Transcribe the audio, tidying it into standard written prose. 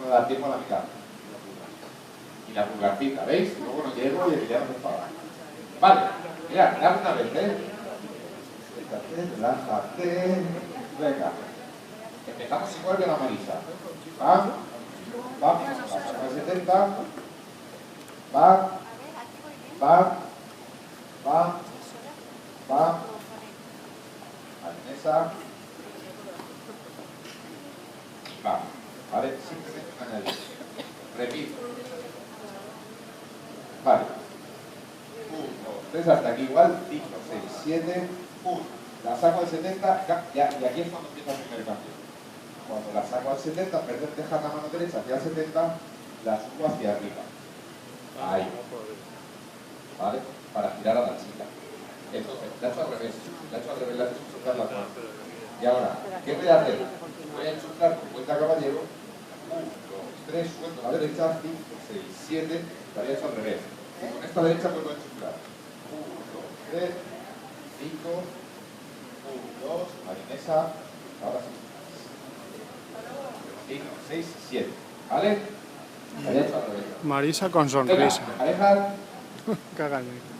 no da tiempo a la mitad. Y la pulgarcita, ¿veis? Luego no llego y el día no me paga. Vale, mira, dame una vez, relájate. Venga. Empezamos igual que la Marisa. Va, vamos, la saco de 70. Va, Vanessa. Va, vale, simplemente un añadido. Repito. Vale. 1, 2, 3, hasta aquí igual. 5, 6, 7. 1. La saco al 70, y aquí es cuando empieza el primer cambio. Cuando la saco al 70, en vez de dejar la mano derecha hacia el 70, la subo hacia arriba. Ahí. ¿Vale? Para girar a la chica. Entonces, la he hecho al revés. La he hecho enchuflar las manos. Y ahora, ¿qué voy a hacer? Voy a enchuflar con vuelta a caballero. 1, 2, 3, suelto a la derecha. 5, 6, 7. La había hecho al revés. Y con esta derecha vuelvo a enchuflar. 1, 2, 3, 5, 1, 2, Marinesa. Ahora sí. 5, 6, 7. ¿Vale? La había hecho al revés. Marisa con sonrisa. Venga, parejas. Cágame.